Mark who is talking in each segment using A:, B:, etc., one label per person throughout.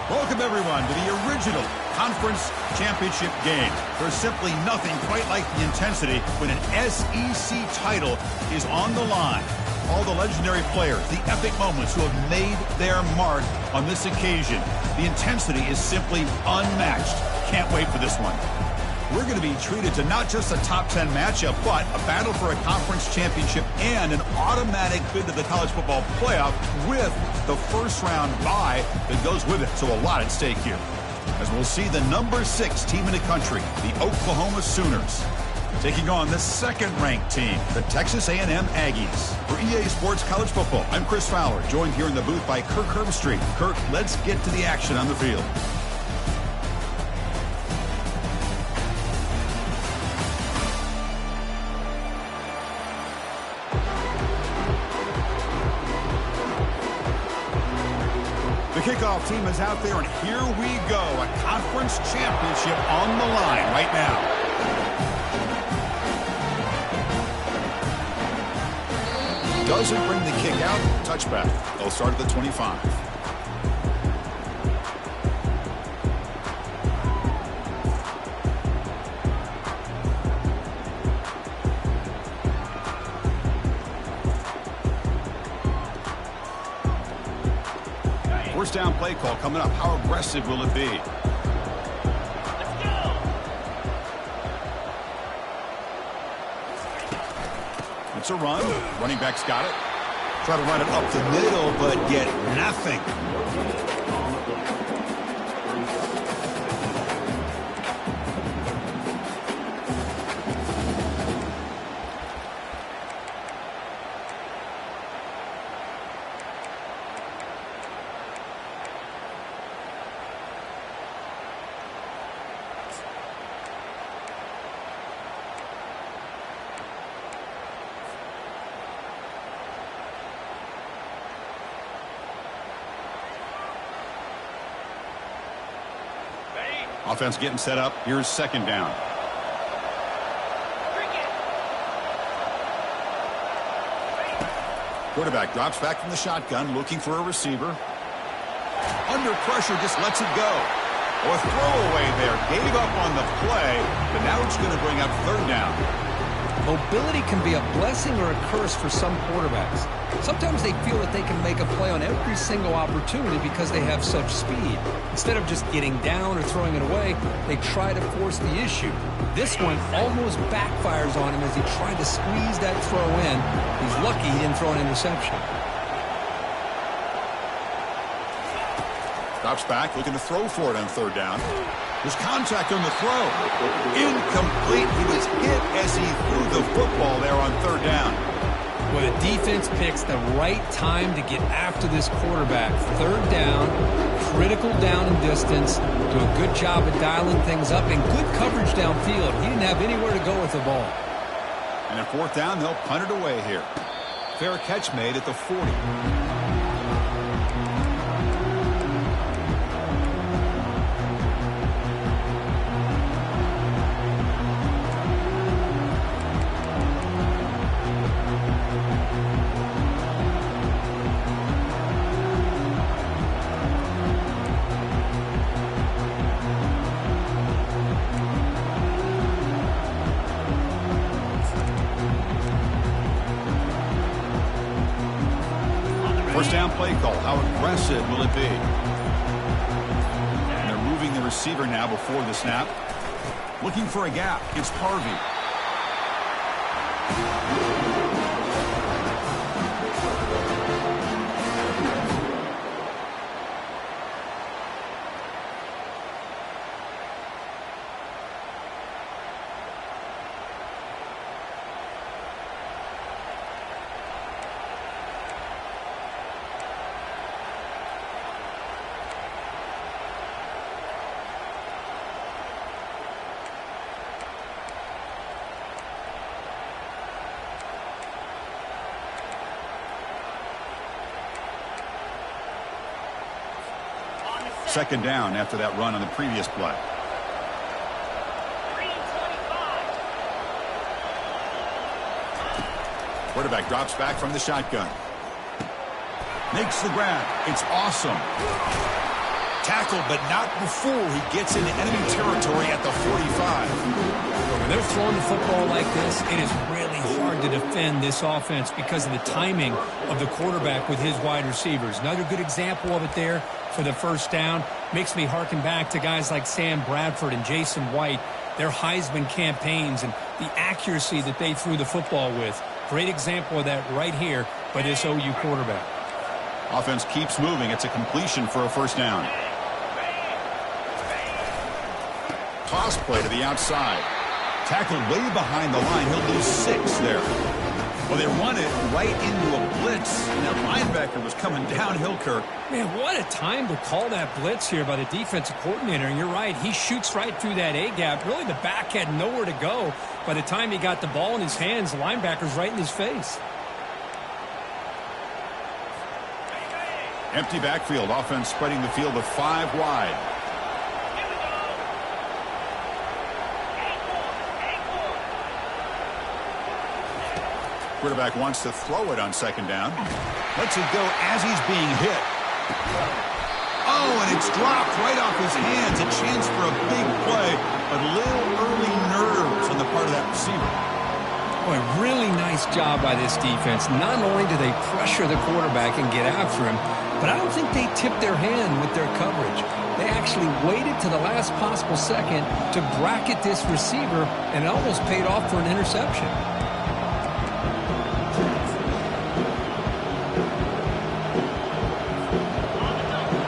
A: Welcome, everyone, to the original conference championship game. There's simply nothing quite like the intensity when an SEC title is on the line. All the legendary players, the epic moments who have made their mark on this occasion. The intensity is simply unmatched. Can't wait for this one. We're going to be treated to not just a top 10 matchup, but a battle for a conference championship and an automatic bid to the college football playoff with the first round bye that goes with it. So a lot at stake here. As we'll see the number 6 team in the country, the Oklahoma Sooners, taking on the second-ranked team, the Texas A&M Aggies. For EA Sports College Football, I'm Chris Fowler, joined here in the booth by Kirk Herbstreit. Kirk, let's get to the action on the field. The kickoff team is out there, and here we go. A conference championship on the line right now. Doesn't bring the kick out. Touchback. They'll start at the 25. First down play call coming up. How aggressive will it be?
B: Let's go.
A: It's a run. Running back's got it. Try to run it up the middle, but get nothing. Offense getting set up. Here's second down. Quarterback drops back from the shotgun, looking for a receiver. Under pressure, just lets it go. Or throwaway there. Gave up on the play, but now it's going to bring up third down.
C: Mobility can be a blessing or a curse for some quarterbacks. Sometimes they feel that they can make a play on every single opportunity because they have such speed. Instead of just getting down or throwing it away, they try to force the issue. This one almost backfires on him as he tried to squeeze that throw in. He's lucky he didn't throw an interception.
A: Drops back, looking to throw for it on third down. There's contact on the throw. Incomplete. He was hit as he threw the football there on third down.
C: Well, the defense picks the right time to get after this quarterback. Third down, critical down and distance. Do a good job of dialing things up and good coverage downfield. He didn't have anywhere to go with the ball.
A: And at fourth down, they'll punt it away here. Fair catch made at the 40. First down play call. How aggressive will it be? And they're moving the receiver now before the snap. Looking for a gap. It's Harvey. Second down after that run on the previous play. Quarterback drops back from the shotgun. Makes the grab. It's awesome. Tackled, but not before he gets into enemy territory at the 45.
C: When they're throwing the football like this, it is really hard to defend this offense because of the timing of the quarterback with his wide receivers. Another good example of it there for the first down. Makes me harken back to guys like Sam Bradford and Jason White, their Heisman campaigns and the accuracy that they threw the football with. Great example of that right here by this OU quarterback.
A: Offense keeps moving. It's a completion for a first down. Toss play to the outside. Tackled way behind the line. He'll lose 6 there. Well, they run it right into a blitz, and that linebacker was coming downhill, Kirk.
C: Man, what a time to call that blitz here by the defensive coordinator. And you're right, he shoots right through that A-gap. Really, the back had nowhere to go. By the time he got the ball in his hands, the linebacker's right in his face.
A: Empty backfield. Offense spreading the field to 5 wide. Quarterback wants to throw it on second down. Lets it go as he's being hit. Oh, and it's dropped right off his hands. A chance for a big play, but little early nerves on the part of that receiver.
C: Boy, really nice job by this defense. Not only do they pressure the quarterback and get after him, but I don't think they tipped their hand with their coverage. They actually waited to the last possible second to bracket this receiver, and it almost paid off for an interception.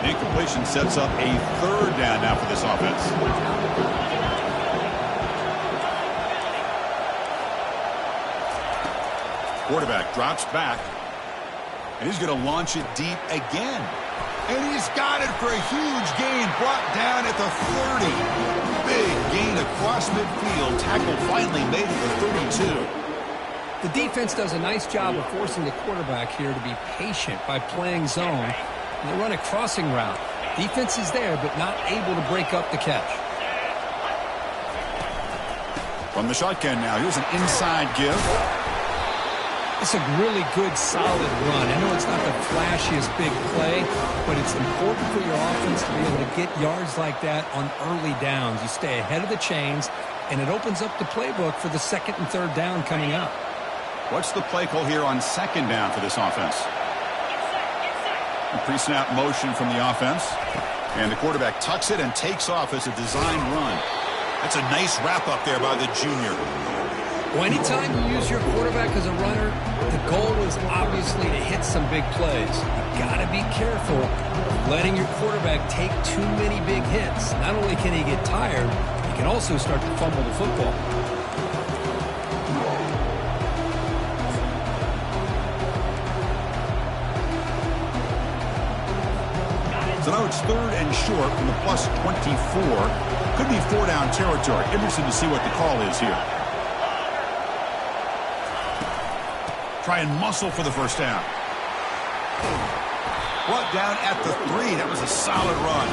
A: Incompletion sets up a third down now for this offense. Quarterback drops back, and he's going to launch it deep again. And he's got it for a huge gain, brought down at the 30. Big gain across midfield. Tackle finally made at the 32.
C: The defense does a nice job of forcing the quarterback here to be patient by playing zone. And they run a crossing route. Defense is there, but not able to break up the catch.
A: From the shotgun now, here's an inside give.
C: It's a really good, solid run. I know it's not the flashiest big play, but it's important for your offense to be able to get yards like that on early downs. You stay ahead of the chains, and it opens up the playbook for the second and third down coming up.
A: What's the play call here on second down for this offense? Pre-snap motion from the offense. And the quarterback tucks it and takes off as a design run. That's a nice wrap-up there by the junior.
C: Well, anytime you use your quarterback as a runner, the goal is obviously to hit some big plays. You've got to be careful of letting your quarterback take too many big hits. Not only can he get tired, he can also start to fumble the football.
A: So now it's third and short from the plus 24. Could be 4-down territory. Interested to see what the call is here. Try and muscle for the first down. Brought down at the 3. That was a solid run.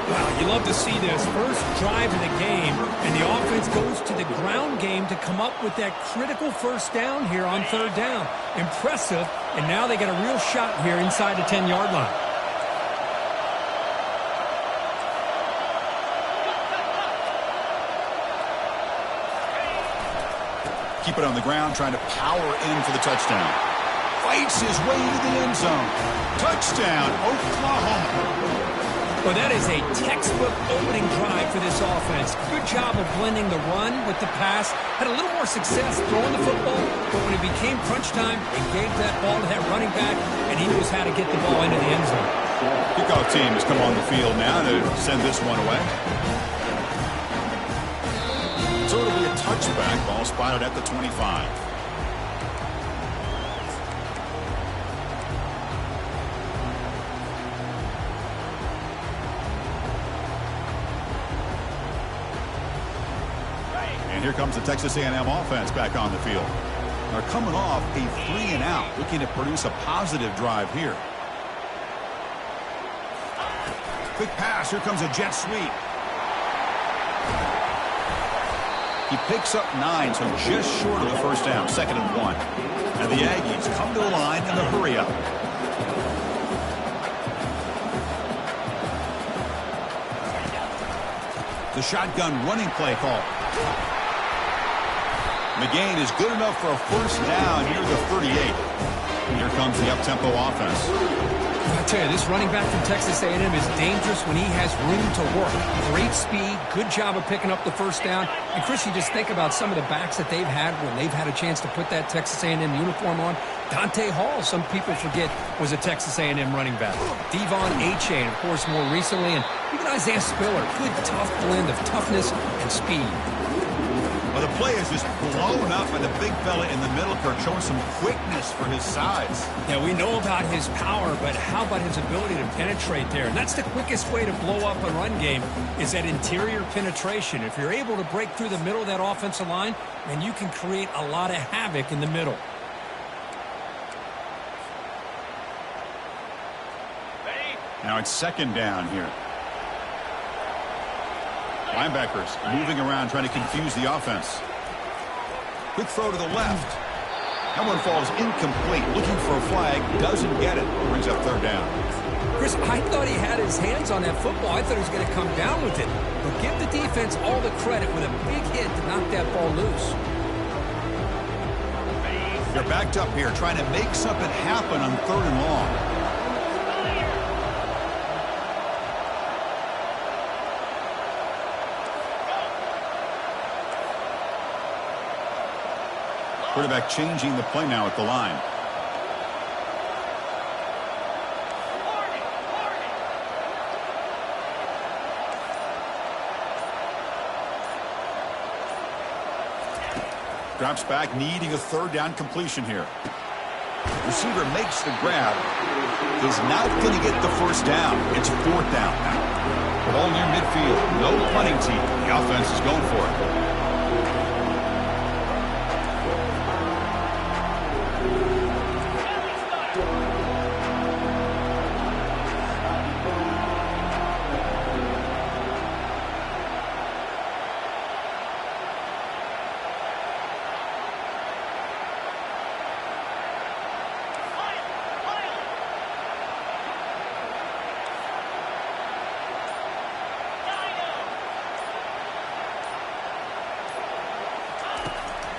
C: Wow, you love to see this. First drive of the game, and the offense goes to the ground game to come up with that critical first down here on third down. Impressive, and now they got a real shot here inside the 10-yard line.
A: Keep it on the ground, trying to power in for the touchdown. Fights his way to the end zone. Touchdown, Oklahoma.
C: Well, that is a textbook opening drive for this offense. Good job of blending the run with the pass. Had a little more success throwing the football, but when it became crunch time, they gave that ball to that running back, and he knows how to get the ball into the end zone.
A: Kickoff team has come on the field now to send this one away. So it'll be a touchback. Ball spotted at the 25. And here comes the Texas A&M offense back on the field. They're coming off a 3-and-out, looking to produce a positive drive here. Quick pass. Here comes a jet sweep. He picks up 9, so just short of the first down, 2nd and 1. And the Aggies come to the line in the hurry-up. The shotgun running play call. The gain is good enough for a first down near the 38. Here comes the up-tempo offense.
C: I tell you, this running back from Texas A&M is dangerous when he has room to work. Great speed, good job of picking up the first down. And Chris, you just think about some of the backs that they've had when they've had a chance to put that Texas A&M uniform on. Dante Hall, some people forget, was a Texas A&M running back. Devon Achane, of course, more recently, and even Isaiah Spiller. Good, tough blend of toughness and speed.
A: Well, the play is just blown up by the big fella in the middle, Kirk, showing some quickness for his size.
C: Yeah, we know about his power, but how about his ability to penetrate there? And that's the quickest way to blow up a run game, is that interior penetration. If you're able to break through the middle of that offensive line, then you can create a lot of havoc in the middle.
A: Now it's second down here. Linebackers moving around, trying to confuse the offense. Quick throw to the left. That one falls incomplete. Looking for a flag. Doesn't get it. Brings up third down.
C: Chris, I thought he had his hands on that football. I thought he was going to come down with it. But give the defense all the credit with a big hit to knock that ball loose.
A: They're backed up here, trying to make something happen on third and long. Quarterback changing the play now at the line. Drops back, needing a third down completion here. Receiver makes the grab. Is not going to get the first down. It's fourth down now. Ball near midfield. No punting team. The offense is going for it.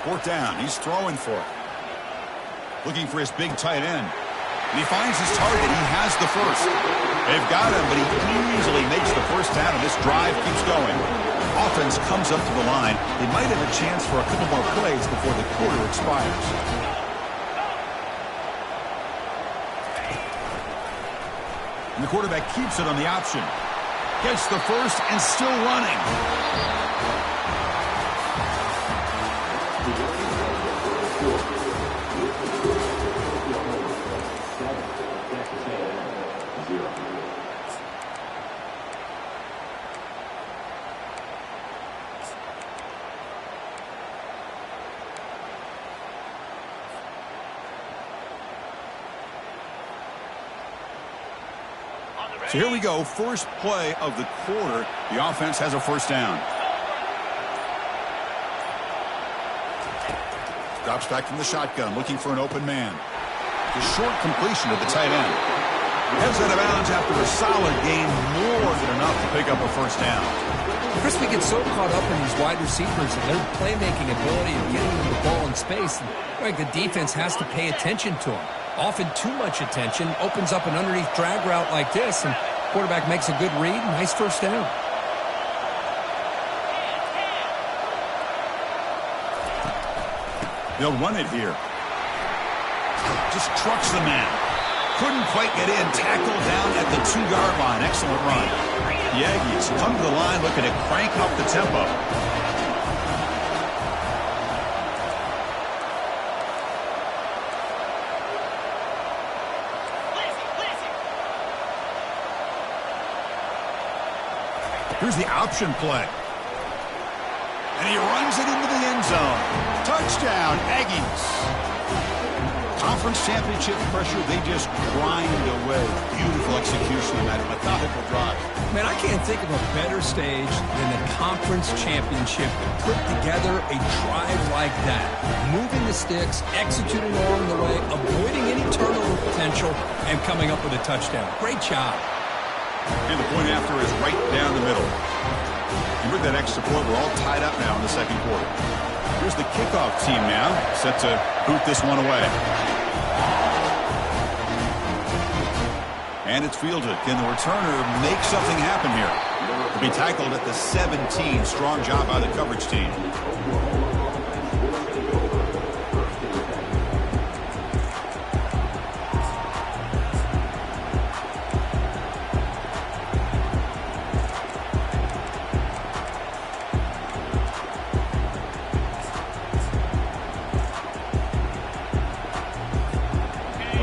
A: Fourth down. He's throwing for it. Looking for his big tight end. And he finds his target. He has the first. They've got him, but he easily makes the first down, and this drive keeps going. Offense comes up to the line. They might have a chance for a couple more plays before the quarter expires. And the quarterback keeps it on the option. Gets the first and still running. So here we go, first play of the quarter. The offense has a first down. Drops back from the shotgun, looking for an open man. The short completion to the tight end. Heads out of bounds after a solid gain, more than enough to pick up a first down.
C: Chris, we get so caught up in these wide receivers and their playmaking ability and getting them the ball in space. And, like, the defense has to pay attention to them. Often too much attention opens up an underneath drag route like this, and quarterback makes a good read. Nice first down.
A: They'll run it here. Just trucks the man. Couldn't quite get in. Tackled down at the 2-yard line. Excellent run. The Aggies come to the line looking to crank up the tempo. Here's the option play. And he runs it into the end zone. Touchdown, Aggies. Conference championship pressure, they just grind away. Beautiful execution on that methodical drive.
C: Man, I can't think of a better stage than the conference championship to put together a drive like that. Moving the sticks, executing along the way, avoiding any turnover potential, and coming up with a touchdown. Great job.
A: And the point after is right down the middle. He With that extra point, we're all tied up now in the second quarter. Here's the kickoff team now, set to boot this one away. And it's fielded. Can the returner make something happen here? To be tackled at the 17. Strong job by the coverage team.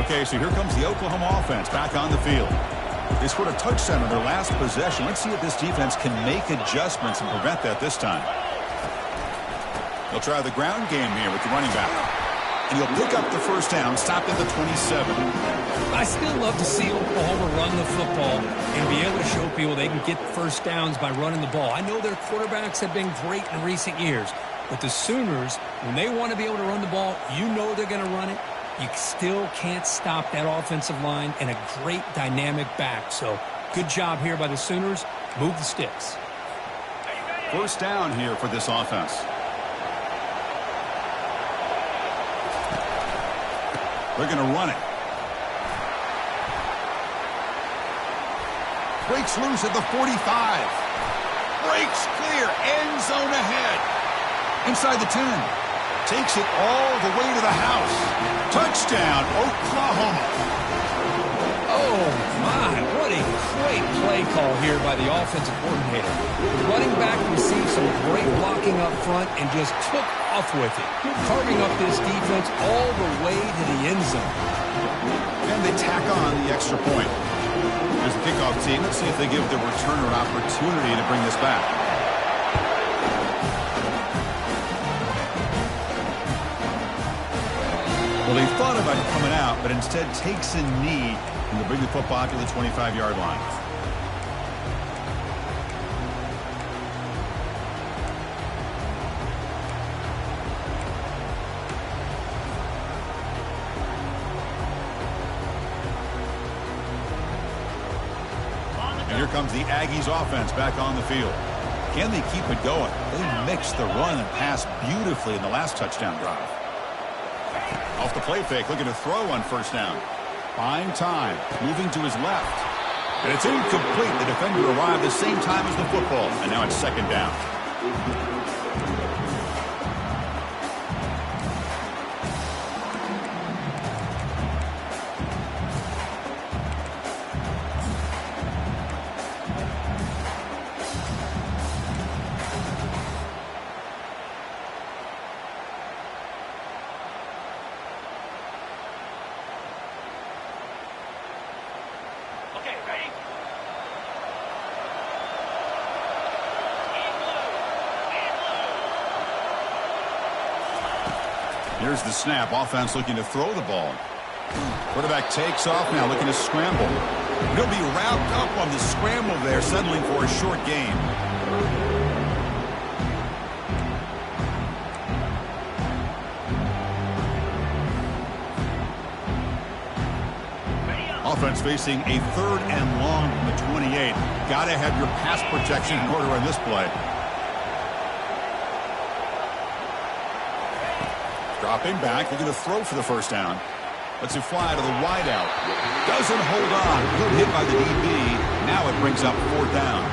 A: Okay, so here comes the Oklahoma offense back on the field. They scored a touchdown on their last possession. Let's see if this defense can make adjustments and prevent that this time. They'll try the ground game here with the running back. And he'll pick up the first down, stopped at the 27.
C: I still love to see Oklahoma run the football and be able to show people they can get first downs by running the ball. I know their quarterbacks have been great in recent years, but the Sooners, when they want to be able to run the ball, you know they're going to run it. You still can't stop that offensive line and a great dynamic back. So good job here by the Sooners. Move the sticks.
A: First down here for this offense. They're going to run it. Breaks loose at the 45. Breaks clear. End zone ahead. Inside the 10. Takes it all the way to the house. Touchdown, Oklahoma.
C: Oh, my. What a great play call here by the offensive coordinator. The running back received some great blocking up front and just took off with it, carving up this defense all the way to the end zone.
A: And they tack on the extra point. Here's the kickoff team. Let's see if they give the returner an opportunity to bring this back. Well, he thought about coming out, but instead takes a knee and will bring the football to the 25-yard line. And here comes the Aggies offense back on the field. Can they keep it going? They mixed the run and pass beautifully in the last touchdown drive. Off the play fake, looking to throw on first down. Buying time, moving to his left. And it's incomplete. The defender arrived the same time as the football, and now it's second down. Here's the snap. Offense looking to throw the ball. Quarterback takes off now, looking to scramble. He'll be wrapped up on the scramble there, settling for a short gain. Offense facing a third and long from the 28. Got to have your pass protection in order on this play. Dropping back, looking to throw for the first down. Lets it fly to the wideout. Doesn't hold on. Good hit by the DB. Now it brings up fourth down.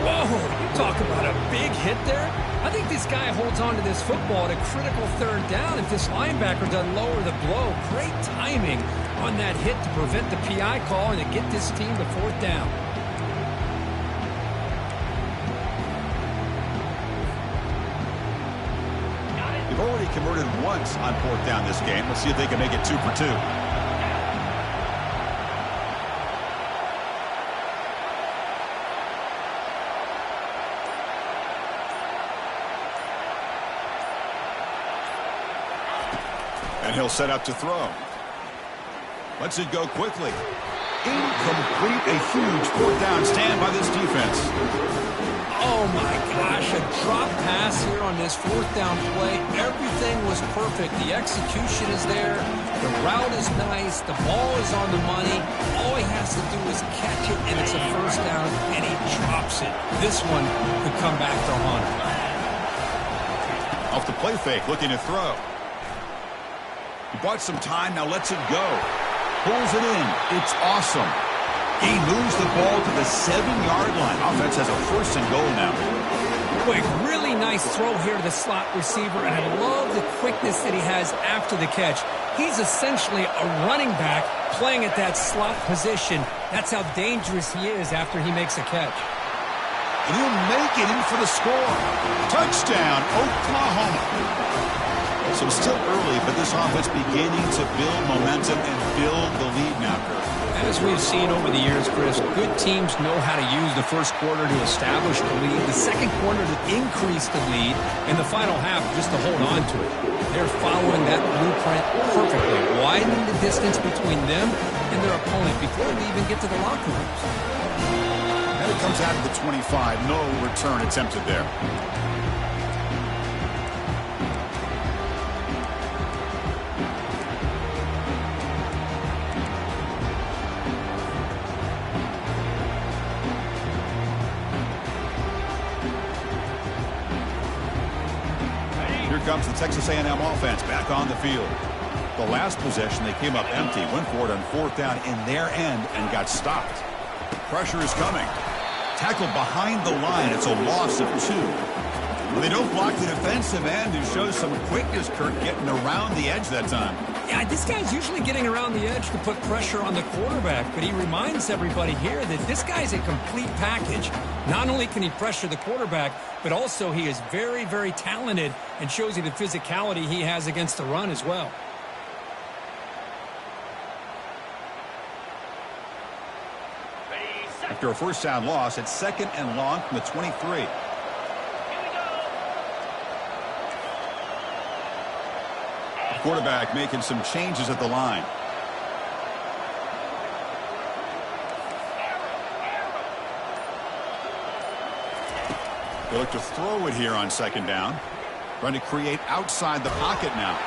C: Whoa, you talk about a big hit there. I think this guy holds on to this football at a critical third down if this linebacker doesn't lower the blow. Great timing on that hit to prevent the PI call and to get this team to fourth down.
A: They've already converted once on fourth down this game. Let's see if they can make it 2 for 2. And he'll set up to throw. Lets it go quickly. Incomplete. A huge fourth down stand by this defense.
C: Oh my gosh, a drop pass here on this fourth down play. Everything was perfect. The execution is there. The route is nice. The ball is on the money. All he has to do is catch it, and it's a first down, and he drops it. This one could come back to haunt him.
A: Off the play fake, looking to throw. He bought some time, now lets it go. Pulls it in. It's awesome. He moves the ball to the 7-yard line. Offense has a first and goal now.
C: Quick, really nice throw here to the slot receiver, and I love the quickness that he has after the catch. He's essentially a running back playing at that slot position. That's how dangerous he is after he makes a catch.
A: And he'll make it in for the score. Touchdown, Oklahoma. So still early, but this offense beginning to build momentum and build the lead now, Kurt.
C: As we've seen over the years, Chris, good teams know how to use the first quarter to establish the lead, the second quarter to increase the lead, and the final half just to hold on to it. They're following that blueprint perfectly, widening the distance between them and their opponent before we even get to the locker rooms.
A: And it comes out of the 25. No return attempted there. Comes the Texas A&M offense back on the field. The last possession, they came up empty, went for it on fourth down in their end and got stopped. Pressure is coming. Tackled behind the line. It's a loss of 2. Well, they don't block the defensive end, who shows some quickness, Kirk, getting around the edge that time.
C: Yeah, this guy's usually getting around the edge to put pressure on the quarterback, but he reminds everybody here that this guy's a complete package. Not only can he pressure the quarterback, but also he is very, very talented and shows you the physicality he has against the run as well.
A: After a first down loss, it's second and long from the 23. Quarterback making some changes at the line. They look to throw it here on second down. Trying to create outside the pocket now.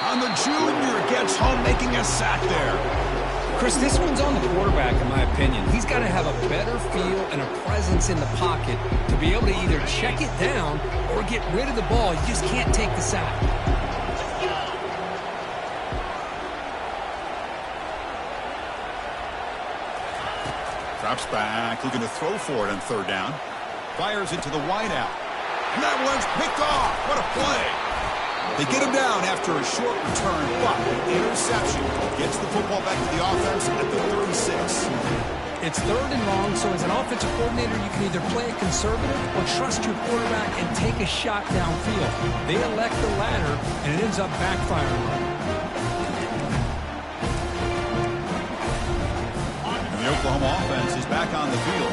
A: On the junior, gets home, making a sack there.
C: Chris, this one's on the quarterback, in my opinion. He's got to have a better feel and a presence in the pocket to be able to either check it down or get rid of the ball. You just can't take the sack.
A: Drops back, looking to throw for it on third down. Fires it to the wideout. And that one's picked off. What a play. They get him down after a short return, but an interception gets the football back to the offense at the 36.
C: It's third and long, so as an offensive coordinator, you can either play it conservative or trust your quarterback and take a shot downfield. They elect the latter, and it ends up backfiring on them.
A: The Oklahoma offense is back on the field.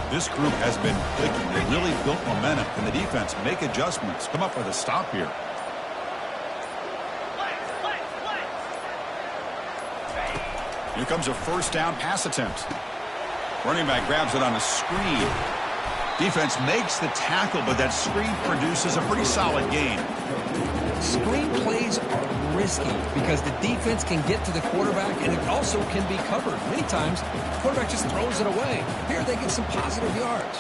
A: This group has been clicking. They really built momentum. Can the defense make adjustments? Come up with a stop here. Here comes a first down pass attempt. Running back grabs it on a screen. Defense makes the tackle, but that screen produces a pretty solid gain.
C: Screen plays are risky because the defense can get to the quarterback, and it also can be covered. Many times, the quarterback just throws it away. Here, they get some positive yards.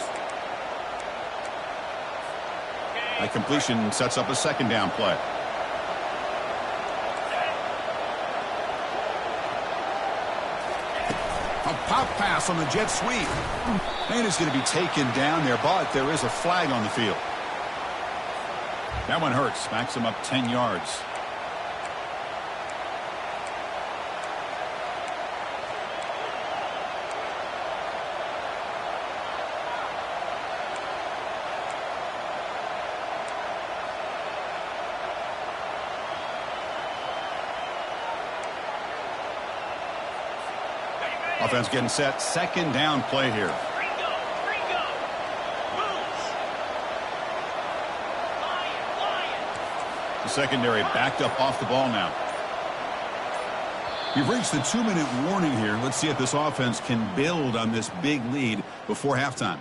A: That completion sets up a second down play. A pop pass on the jet sweep. And it's going to be taken down there, but there is a flag on the field. That one hurts. Backs him up 10 yards. Offense getting set. Second down play here. The secondary backed up off the ball now. We've reached the 2-minute warning here. Let's see if this offense can build on this big lead before halftime.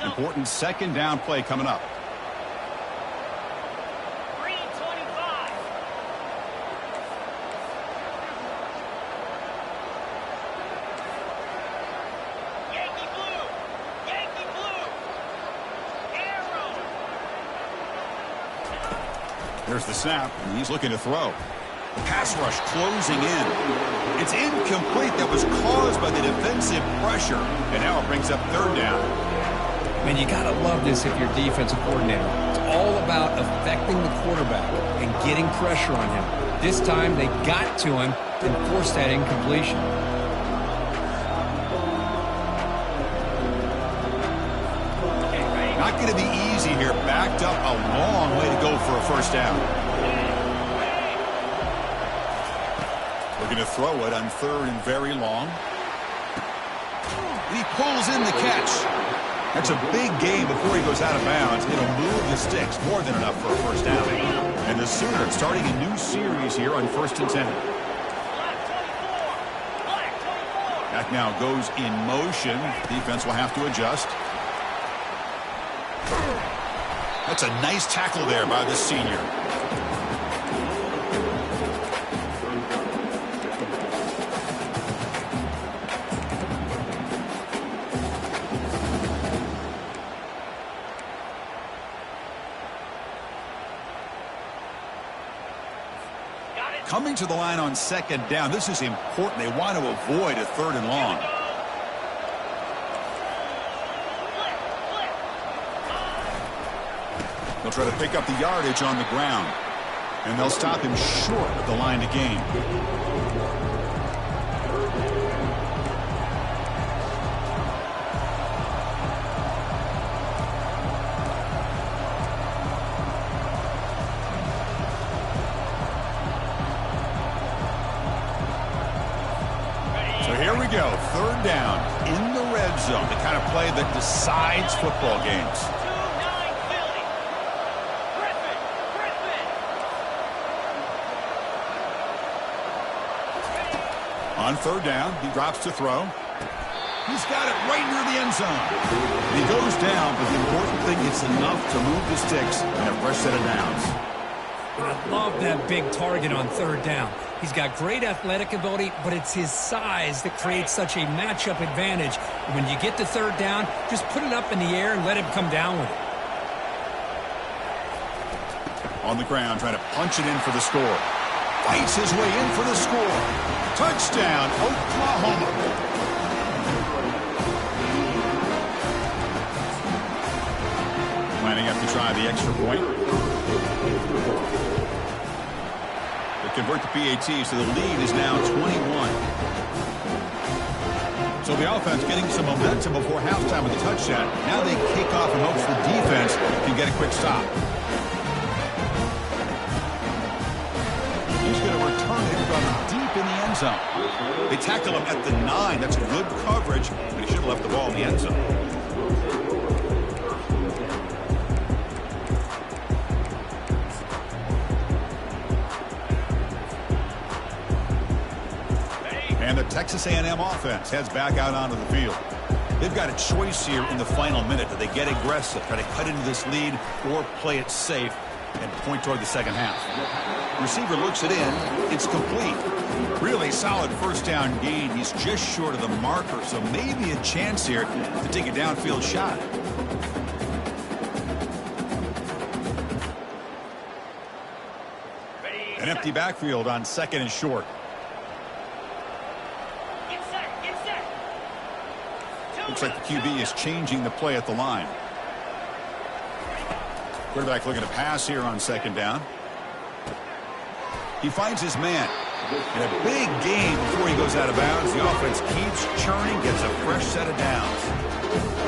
A: Important second down play coming up.
B: 3:25. Yankee blue. Yankee blue. Arrow.
A: There's the snap, and he's looking to throw. Pass rush closing in. It's incomplete. That was caused by the defensive pressure, and now it brings up third down.
C: Man, you got to love this if you're defensive coordinator. It's all about affecting the quarterback and getting pressure on him. This time, they got to him and forced that incompletion.
A: Not going to be easy here. Backed up a long way to go for a first down. We're going to throw it on third and very long. He pulls in the catch. That's a big gain before he goes out of bounds. It'll move the sticks more than enough for a first down. And the Sooners starting a new series here on 1st and 10. Back now goes in motion. Defense will have to adjust. That's a nice tackle there by the senior. Coming to the line on second down. This is important. They want to avoid a third and long. They'll try to pick up the yardage on the ground. And they'll stop him short of the line to gain. Here we go, third down in the red zone, the kind of play that decides football games.
B: 2-9 Philly. Griffin.
A: On third down, he drops to throw. He's got it right near the end zone. He goes down, but the important thing is enough to move the sticks and a fresh set of downs.
C: I love that big target on third down. He's got great athletic ability, but it's his size that creates such a matchup advantage. And when you get to third down, just put it up in the air and let him come down with it.
A: On the ground, trying to punch it in for the score. Fights his way in for the score. Touchdown, Oklahoma. Lining up to try the extra point. Convert the PAT, so the lead is now 21. So the offense getting some momentum before halftime with a touchdown. Now they kick off in hopes the defense can get a quick stop. He's going to return it from deep in the end zone. They tackle him at the 9. That's good coverage, but he should have left the ball in the end zone. And the Texas A&M offense heads back out onto the field. They've got a choice here in the final minute. Do they get aggressive, try to cut into this lead, or play it safe and point toward the second half? Receiver looks it in. It's complete. Really solid first down gain. He's just short of the marker, so maybe a chance here to take a downfield shot. An empty backfield on second and short. Looks like the QB is changing the play at the line. Quarterback looking to pass here on second down. He finds his man. And a big gain before he goes out of bounds. The offense keeps churning, gets a fresh set of downs.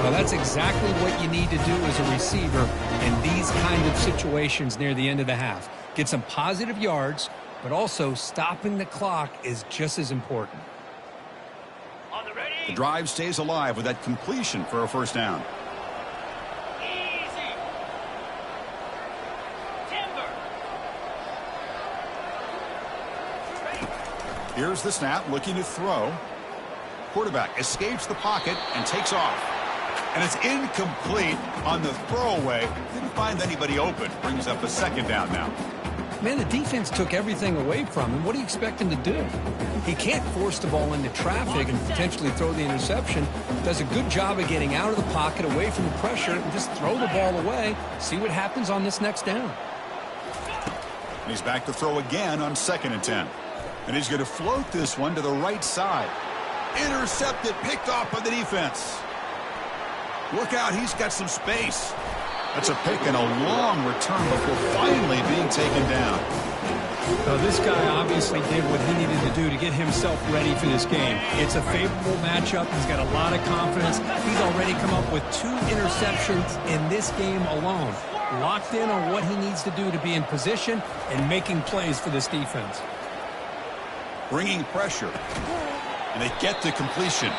C: Well, that's exactly what you need to do as a receiver in these kind of situations near the end of the half. Get some positive yards, but also stopping the clock is just as important.
A: The drive stays alive with that completion for a first down.
B: Easy. Timber.
A: Here's the snap, looking to throw. Quarterback escapes the pocket and takes off. And it's incomplete on the throwaway. Didn't find anybody open. Brings up a second down now.
C: Man, the defense took everything away from him. What do you expect him to do? He can't force the ball into traffic and potentially throw the interception. Does a good job of getting out of the pocket, away from the pressure, and just throw the ball away. See what happens on this next down.
A: And he's back to throw again on 2nd and 10. And he's going to float this one to the right side. Intercepted, picked off by the defense. Look out, he's got some space. That's a pick and a long return before finally being taken down.
D: So this guy obviously did what he needed to do to get himself ready for this game. It's a favorable matchup. He's got a lot of confidence. He's already come up with 2 interceptions in this game alone. Locked in on what he needs to do to be in position and making plays for this defense.
A: Bringing pressure. And they get to completion.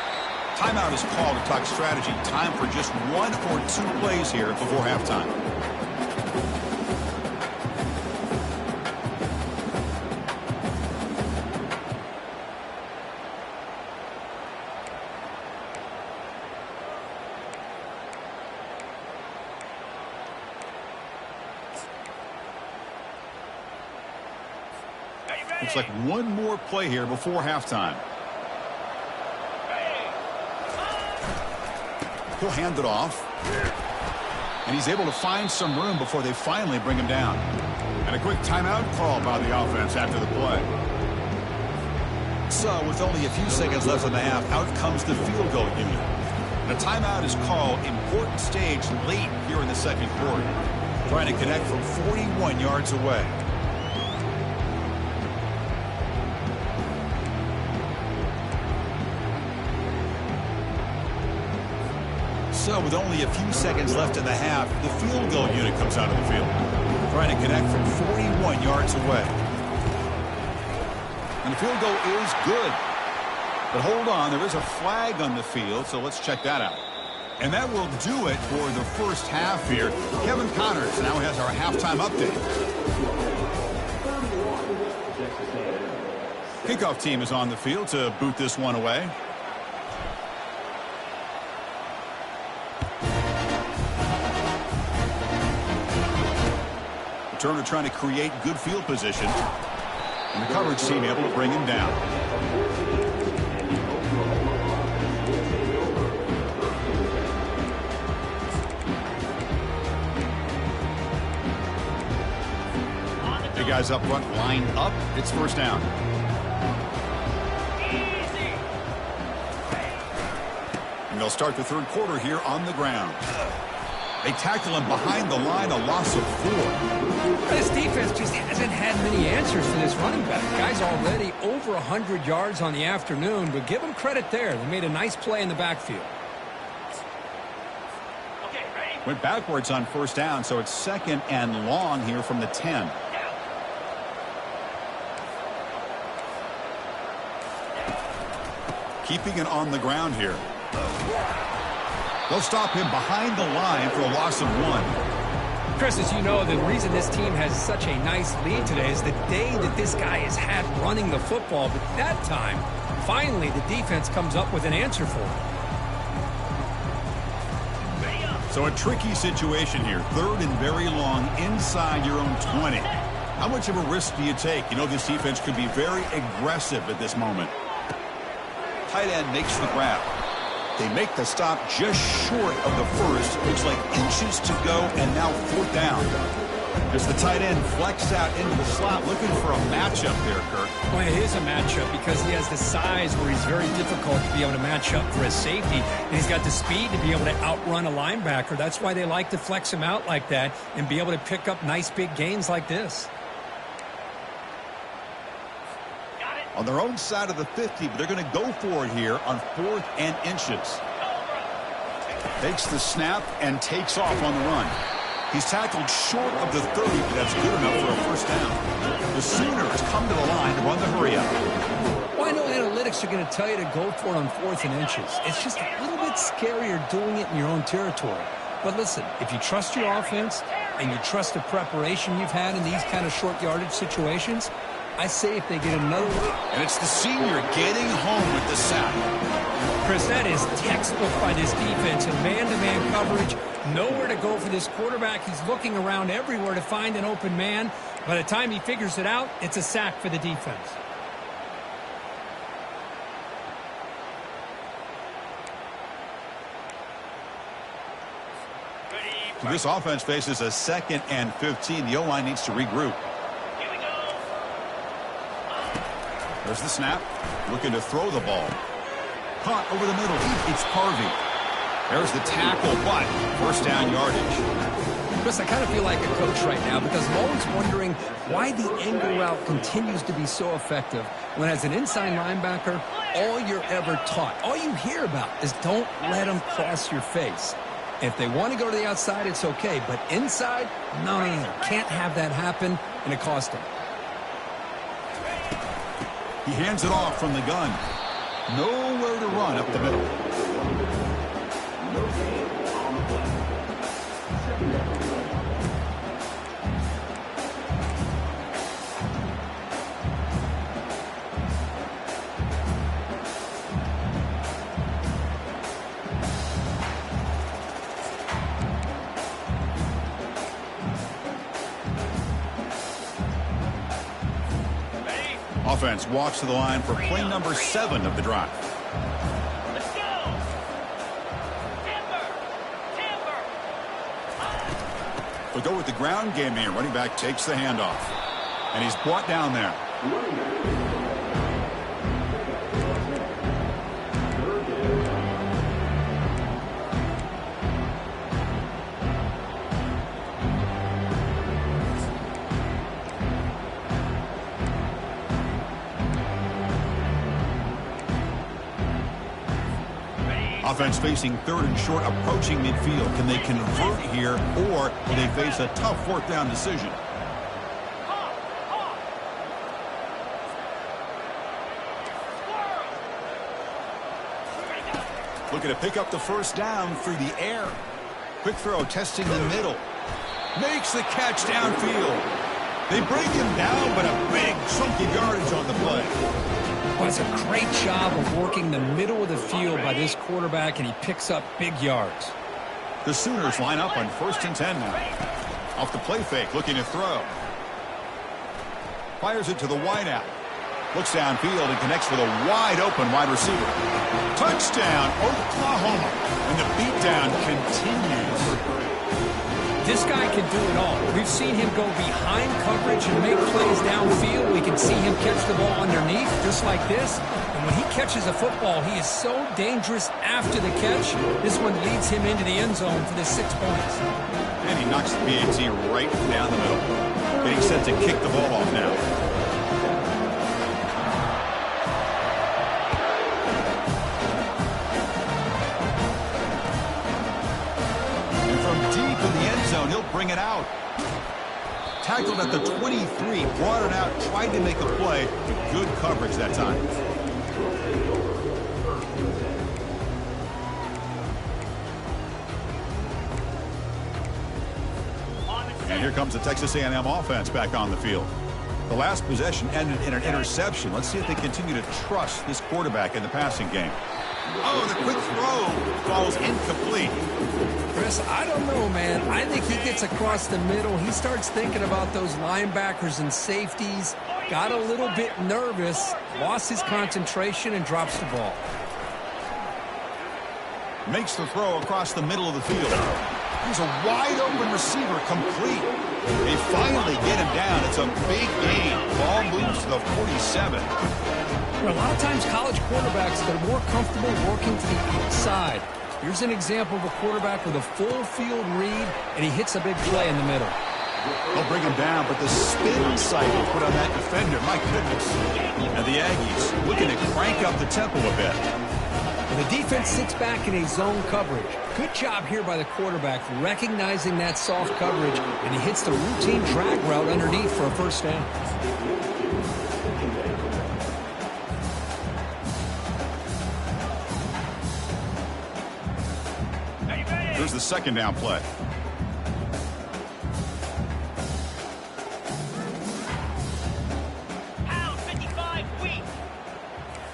A: Timeout is called to talk strategy. Time for just 1 or 2 plays here before halftime. Looks like 1 more play here before halftime. He'll hand it off. And he's able to find some room before they finally bring him down. And a quick timeout call by the offense after the play. So with only a few seconds left in the half, out comes the field goal unit. The timeout is called. Important stage late here in the 2nd quarter. Trying to connect from 41 yards away. So with only a few seconds left in the half, the field goal unit comes out of the field. Trying to connect from 41 yards away. And the field goal is good. But hold on, there is a flag on the field, so let's check that out. And that will do it for the first half here. Kevin Connors now has our halftime update. Kickoff team is on the field to boot this one away. Turner trying to create good field position. And the coverage team able to bring him down. The guys up front line up. It's first down. And they'll start the 3rd quarter here on the ground. They tackle him behind the line, a loss of 4.
C: This defense just hasn't had many answers for this running back. Guy's already over 100 yards on the afternoon, but give him credit there. They made a nice play in the backfield.
B: Okay, ready?
A: Went backwards on first down, so it's 2nd and long here from the 10. Keeping it on the ground here. They'll stop him behind the line for a loss of 1.
C: Chris, as you know, the reason this team has such a nice lead today is the day that this guy has had running the football. But that time, finally, the defense comes up with an answer for him.
A: So a tricky situation here. 3rd and very long inside your own 20. How much of a risk do you take? You know this defense could be very aggressive at this moment. Tight end makes the grab. They make the stop just short of the first. Looks like inches to go, and now 4th down. As the tight end flex out into the slot, looking for a matchup there, Kirk.
D: Well, it is a matchup because he has the size where he's very difficult to be able to match up for his safety. And he's got the speed to be able to outrun a linebacker. That's why they like to flex him out like that and be able to pick up nice big gains like this.
A: On their own side of the 50, but they're going to go for it here on 4th and inches. Takes the snap and takes off on the run. He's tackled short of the 30, but that's good enough for a first down. The Sooners come to the line to run the hurry out.
C: Well, I know analytics quarterbacks are going to tell you to go for it on 4th and inches. It's just a little bit scarier doing it in your own territory. But listen, if you trust your offense and you trust the preparation you've had in these kind of short yardage situations, I say if they get another one.
A: And it's the senior getting home with the sack.
D: Chris, that is textbook by this defense in man-to-man coverage. Nowhere to go for this quarterback. He's looking around everywhere to find an open man. By the time he figures it out, it's a sack for the defense.
A: So this offense faces a 2nd and 15. The O-line needs to regroup.
B: Here we go.
A: There's the snap. Looking to throw the ball. Caught over the middle. It's Harvey. There's the tackle, but first down yardage.
C: Chris, I kind of feel like a coach right now because I'm always wondering why the angle route continues to be so effective when as an inside linebacker, all you're ever taught, all you hear about is don't let them cross your face. If they want to go to the outside, it's okay. But inside, no. Can't have that happen, and it cost him.
A: He hands it off from the gun. Nowhere to run up the middle. Offense walks to the line for play number 7 of the drive.
B: Let's go. Timber.
A: We'll go with the ground game here. Running back takes the handoff. And he's brought down there. Offense facing 3rd and short, approaching midfield. Can they convert here, or will they face a tough 4th down decision? Looking to pick up the first down through the air. Quick throw, testing the middle. Makes the catch downfield. They break him down, but a big chunky yardage on the play.
C: Well, it's a great job of working the middle of the field by this quarterback, and he picks up big yards.
A: The Sooners line up on 1st and 10 now. Off the play fake, looking to throw. Fires it to the wideout. Looks downfield and connects with a wide-open wide receiver. Touchdown, Oklahoma. And the beatdown continues.
D: This guy can do it all. We've seen him go behind coverage and make plays downfield. We can see him catch the ball underneath, just like this. And when he catches a football, he is so dangerous after the catch. This one leads him into the end zone for the 6 points.
A: And he knocks the PAT right down the middle. Getting set to kick the ball off now. He'll bring it out. Tackled at the 23, brought it out, tried to make a play, but good coverage that time. And here comes the Texas A&M offense back on the field. The last possession ended in an interception. Let's see if they continue to trust this quarterback in the passing game. Oh, the quick throw falls incomplete.
C: Chris, I don't know, man. I think he gets across the middle. He starts thinking about those linebackers and safeties. Got a little bit nervous, lost his concentration, and drops the ball.
A: Makes the throw across the middle of the field. He's a wide-open receiver, complete. They finally get him down. It's a big gain. Ball moves to the 47.
C: A lot of times college quarterbacks, they're more comfortable working to the outside. Here's an example of a quarterback with a full field read, and he hits a big play in the middle.
A: They'll bring him down, but the spin cycle put on that defender, my goodness. And the Aggies looking to crank up the tempo a bit.
C: And the defense sits back in a zone coverage. Good job here by the quarterback recognizing that soft coverage, and he hits the routine drag route underneath for a first down.
A: Here's the second down play.
B: Pound 55 weak.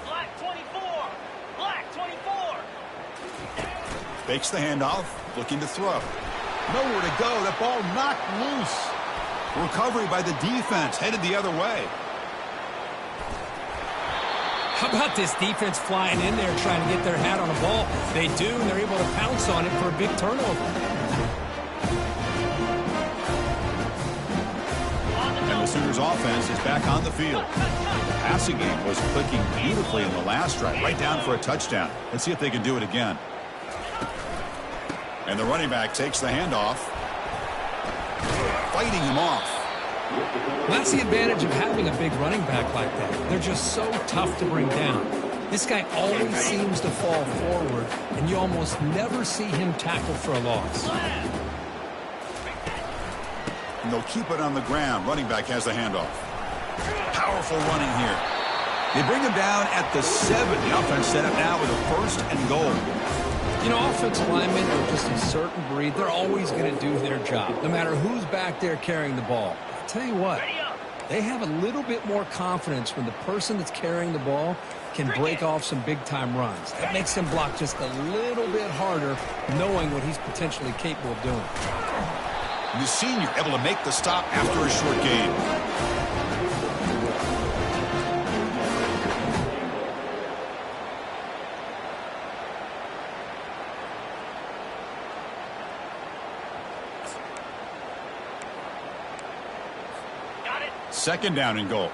B: Black 24. Black 24.
A: Fakes the handoff, looking to throw. Nowhere to go. That ball knocked loose. Recovery by the defense, headed the other way.
D: How about this defense flying in there trying to get their hat on a ball? They do, and they're able to pounce on it for a big turnover.
A: And the Sooners offense is back on the field. The passing game was clicking beautifully in the last drive, right down for a touchdown. Let's see if they can do it again. And the running back takes the handoff, fighting him off.
C: That's the advantage of having a big running back like that. They're just so tough to bring down. This guy always seems to fall forward, and you almost never see him tackle for a loss.
A: And they'll keep it on the ground. Running back has the handoff. Powerful running here. They bring him down at the 7. The offense set up now with a 1st and goal.
C: You know, offensive linemen are just a certain breed. They're always going to do their job, no matter who's back there carrying the ball. I'll tell you what, they have a little bit more confidence when the person that's carrying the ball can break off some big-time runs. That makes them block just a little bit harder, knowing what he's potentially capable of doing.
A: The senior able to make the stop after a short gain. Second down and goal.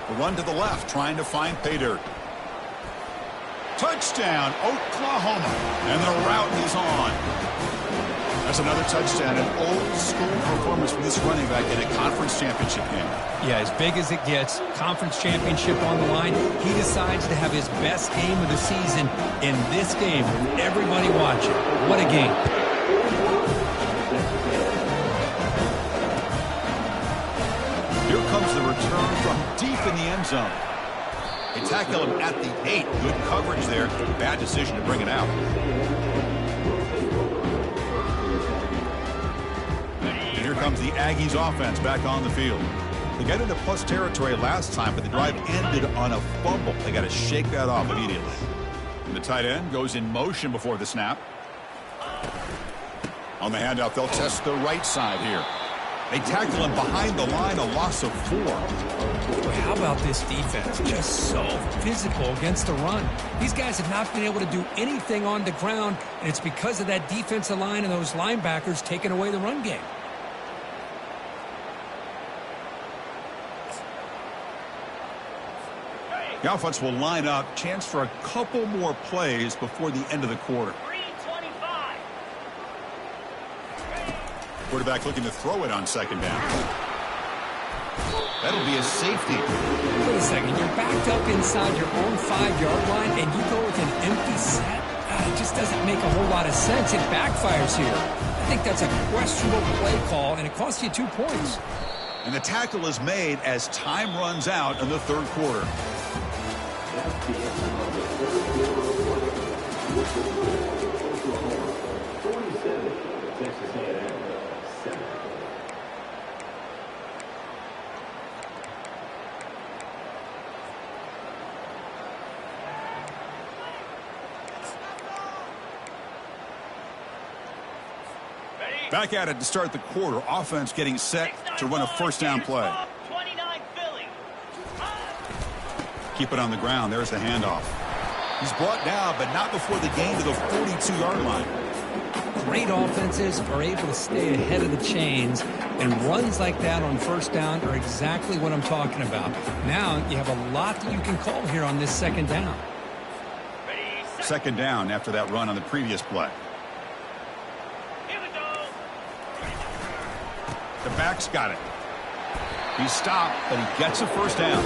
A: A run to the left, trying to find pay dirt. Touchdown, Oklahoma. And the route is on. That's another touchdown, an old-school performance from this running back in a conference championship game.
C: Yeah, as big as it gets, conference championship on the line, he decides to have his best game of the season in this game with everybody watching. What a game.
A: Here comes the return from deep in the end zone. They tackle him at the 8. Good coverage there. Bad decision to bring it out. And here comes the Aggies offense back on the field. They got into plus territory last time, but the drive ended on a fumble. They got to shake that off immediately. And the tight end goes in motion before the snap. On the handoff, they'll test the right side here. They tackle him behind the line, a loss of 4.
C: Boy, how about this defense? Just so physical against the run. These guys have not been able to do anything on the ground, and it's because of that defensive line and those linebackers taking away the run game.
A: The offense will line up. Chance for a couple more plays before the end of the quarter. Quarterback looking to throw it on second down. That'll be a safety.
C: Wait a second. You're backed up inside your own 5-yard line, and you go with an empty set? It just doesn't make a whole lot of sense. It backfires here. I think that's a questionable play call, and it costs you 2 points.
A: And the tackle is made as time runs out in the third quarter. Back at it to start the quarter. Offense getting set to run a first down play. Keep it on the ground. There's the handoff. He's brought down, but not before the gain to the 42-yard line.
C: Great offenses are able to stay ahead of the chains, and runs like that on first down are exactly what I'm talking about. Now you have a lot that you can call here on this second down.
A: Second down after that run on the previous play. The back's got it. He's stopped, but he gets a first down.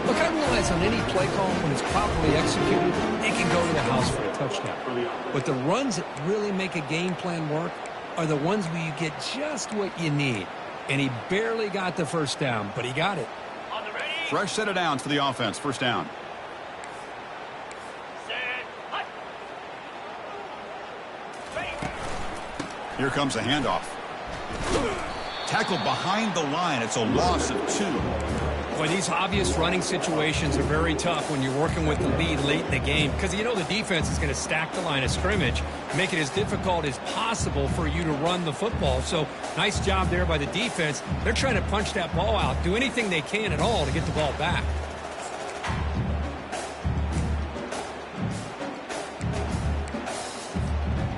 C: Look, I realize on any play call, when it's properly executed, it can go to the house for a touchdown. But the runs that really make a game plan work are the ones where you get just what you need. And he barely got the first down, but he got it.
A: Fresh set of downs for the offense. First down. Here comes a handoff. Tackled behind the line. It's a loss of 2.
D: Boy, these obvious running situations are very tough when you're working with the lead late in the game because you know the defense is going to stack the line of scrimmage, make it as difficult as possible for you to run the football. So nice job there by the defense. They're trying to punch that ball out, do anything they can at all to get the ball back.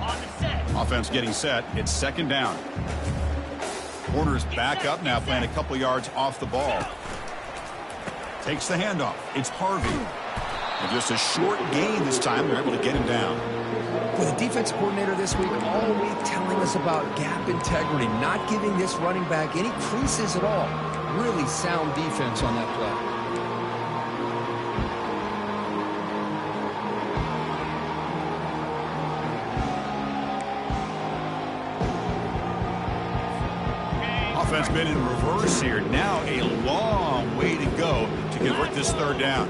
B: On the set.
A: Offense getting set. It's second down. Corner's back up now, playing a couple yards off the ball. Takes the handoff. It's Harvey. And just a short gain this time. They're able to get him down.
C: Well, the defense coordinator this week all week telling us about gap integrity, not giving this running back any creases at all. Really sound defense on that play.
A: Offense been in reverse here. Now a long way to go to convert this third down.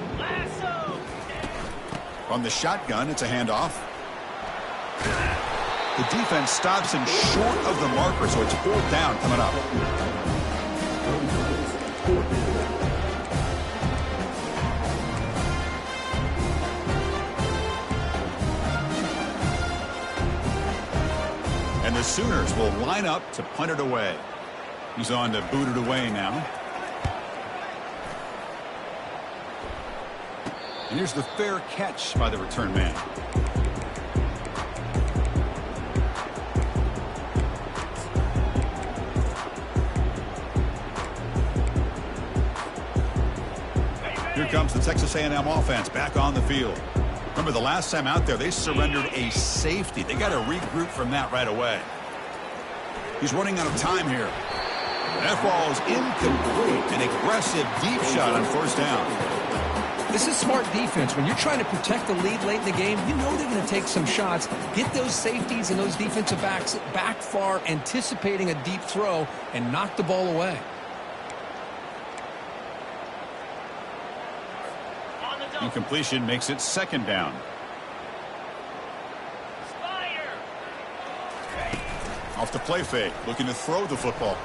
A: From the shotgun, it's a handoff. The defense stops him short of the marker, so it's fourth down coming up. And the Sooners will line up to punt it away. He's on to boot it away now. And here's the fair catch by the return man. Here comes the Texas A&M offense back on the field. Remember the last time out there, they surrendered a safety. They got to regroup from that right away. He's running out of time here. That ball is incomplete. An aggressive deep shot on first down.
C: This is smart defense. When you're trying to protect the lead late in the game, you know they're going to take some shots, get those safeties and those defensive backs back far, anticipating a deep throw, and knock the ball away.
A: Incompletion makes it second down. Off the play fake, looking to throw the football.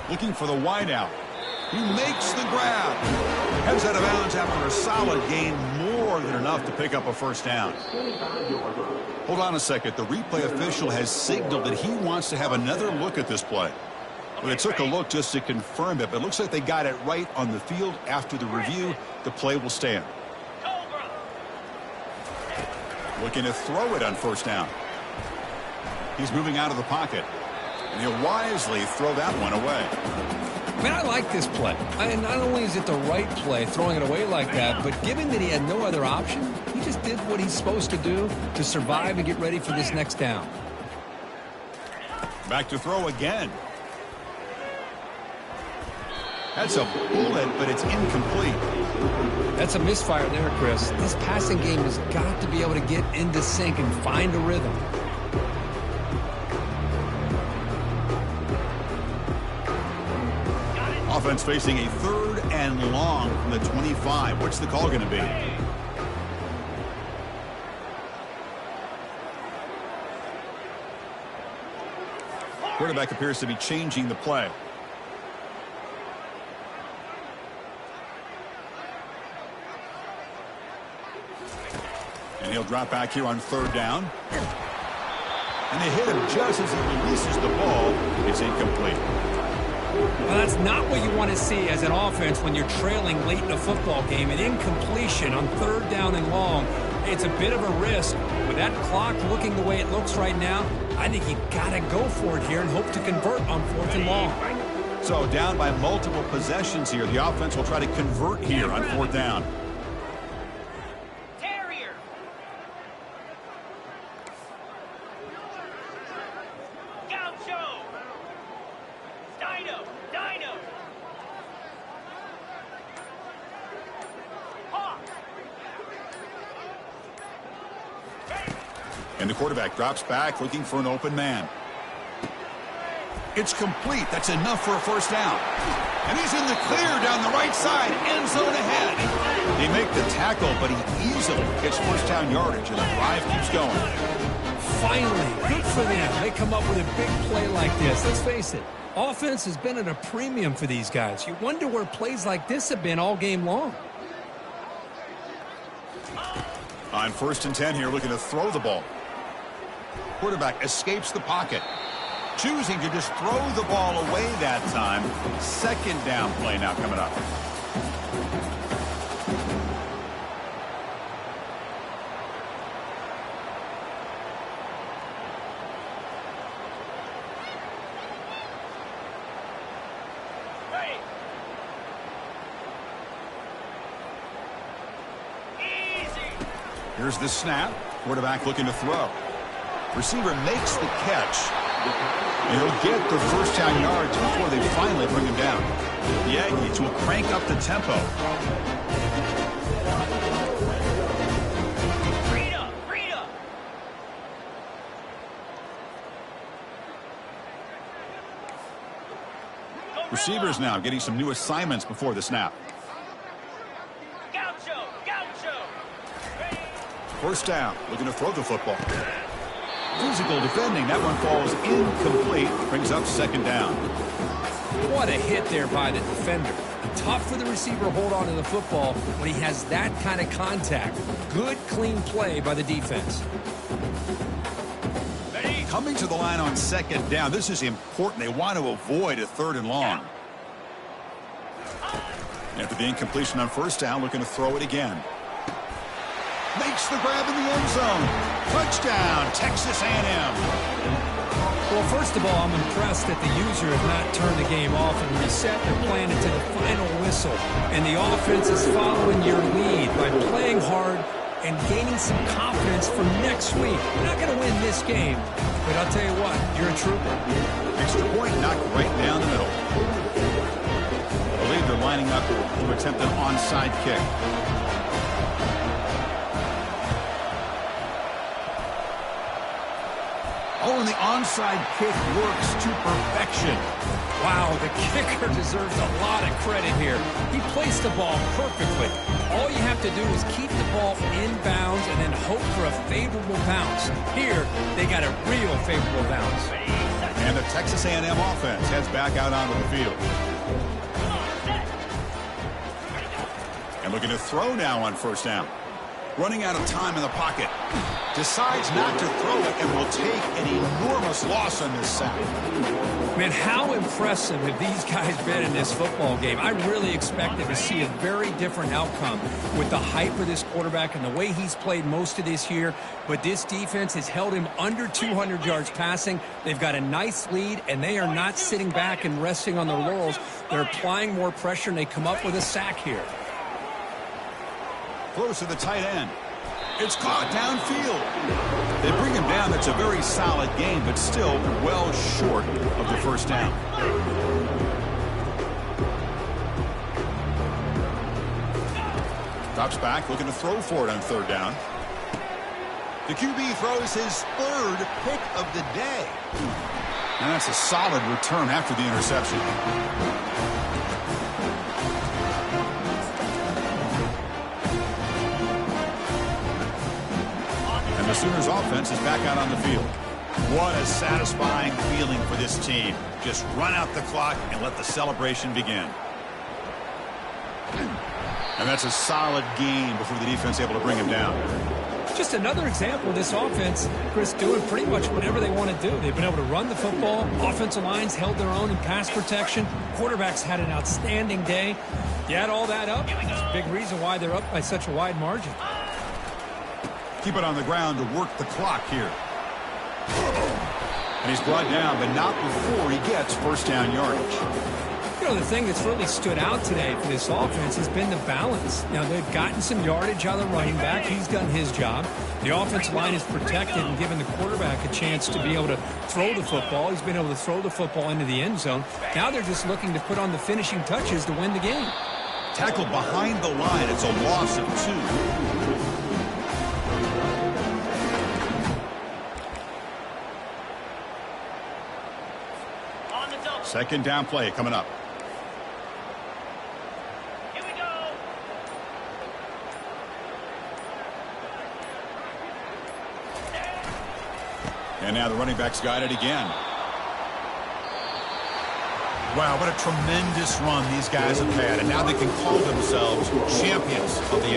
A: Looking for the wideout. He makes the grab. Heads out of bounds after a solid gain, more than enough to pick up a first down. Hold on a second. The replay official has signaled that he wants to have another look at this play. Well, they took a look just to confirm it, but it looks like they got it right on the field. After the review, the play will stand. Looking to throw it on first down. He's moving out of the pocket. And he'll wisely throw that one away.
C: Man, I like this play. And not only is it the right play, throwing it away like that, but given that he had no other option, he just did what he's supposed to do to survive and get ready for this next down.
A: Back to throw again. That's a bullet, but it's incomplete.
C: That's a misfire there, Chris. This passing game has got to be able to get into sync and find a rhythm.
A: Offense facing a third and long from the 25. What's the call going to be? Quarterback appears to be changing the play. And he'll drop back here on third down. And they hit him just as he releases the ball. It's incomplete.
D: Well, that's not what you want to see as an offense when you're trailing late in a football game. An incompletion on third down and long. It's a bit of a risk. With that clock looking the way it looks right now, I think you got to go for it here and hope to convert on fourth and long.
A: So down by multiple possessions here. The offense will try to convert here on fourth down. And the quarterback drops back, looking for an open man. It's complete. That's enough for a first down. And he's in the clear down the right side, end zone ahead. They make the tackle, but he easily gets first down yardage, and the drive keeps going.
C: Finally, good for them. They come up with a big play like this. Let's face it, offense has been at a premium for these guys. You wonder where plays like this have been all game long.
A: On 1st and 10 here, looking to throw the ball. Quarterback escapes the pocket. Choosing to just throw the ball away that time. 2nd down play now coming up. Here's the snap. Quarterback looking to throw. Receiver makes the catch. And he'll get the 1st down yards before they finally bring him down. The Aggies will crank up the tempo.
B: Freedom.
A: Receivers now getting some new assignments before the snap.
B: Gaucho.
A: 1st down, looking to throw the football. Physical defending, that one falls incomplete, brings up 2nd down.
C: What a hit there by the defender. Tough for the receiver to hold on to the football when he has that kind of contact. Good, clean play by the defense.
A: Coming to the line on 2nd down, this is important. They want to avoid a 3rd and long. After the incompletion on 1st down, looking to throw it again. Makes the grab in the end zone. Touchdown, Texas A&M.
C: Well, first of all, I'm impressed that the user has not turned the game off and reset their plan into the final whistle. And the offense is following your lead by playing hard and gaining some confidence for next week. You're not going to win this game, but I'll tell you what, you're a trooper.
A: Extra point knocked right down the middle. I believe they're lining up to attempt an onside kick. Oh, and the onside kick works to perfection.
C: Wow, the kicker deserves a lot of credit here. He placed the ball perfectly. All you have to do is keep the ball in bounds and then hope for a favorable bounce. Here, they got a real favorable bounce.
A: And the Texas A&M offense heads back out onto the field. And looking to throw now on 1st down. Running out of time in the pocket. Decides not to throw it and will take an enormous loss on this sack.
C: Man, how impressive have these guys been in this football game? I really expected to see a very different outcome with the hype of this quarterback and the way he's played most of this year. But this defense has held him under 200 yards passing. They've got a nice lead, and they are not sitting back and resting on their laurels. They're applying more pressure, and they come up with a sack here.
A: Close to the tight end. It's caught downfield. They bring him down. That's a very solid game, but still well short of the 1st down. Drops back, looking to throw for it on 3rd down. The QB throws his 3rd pick of the day. And that's a solid return after the interception. And the Sooners offense is back out on the field. What a satisfying feeling for this team. Just run out the clock and let the celebration begin. And that's a solid game before the defense able to bring him down.
C: Just another example of this offense, Chris, doing pretty much whatever they want to do. They've been able to run the football. Offensive lines held their own in pass protection. Quarterbacks had an outstanding day. You add all that up, it's a big reason why they're up by such a wide margin.
A: Keep it on the ground to work the clock here. And he's brought down, but not before he gets 1st down yardage.
C: You know, the thing that's really stood out today for this offense has been the balance. Now, they've gotten some yardage out of the running back. He's done his job. The offensive line is protected and given the quarterback a chance to be able to throw the football. He's been able to throw the football into the end zone. Now they're just looking to put on the finishing touches to win the game.
A: Tackled behind the line. It's a loss of 2. 2nd down play coming up.
B: Here we go.
A: And now the running back's got it again. Wow, what a tremendous run these guys have had. And now they can call themselves champions of the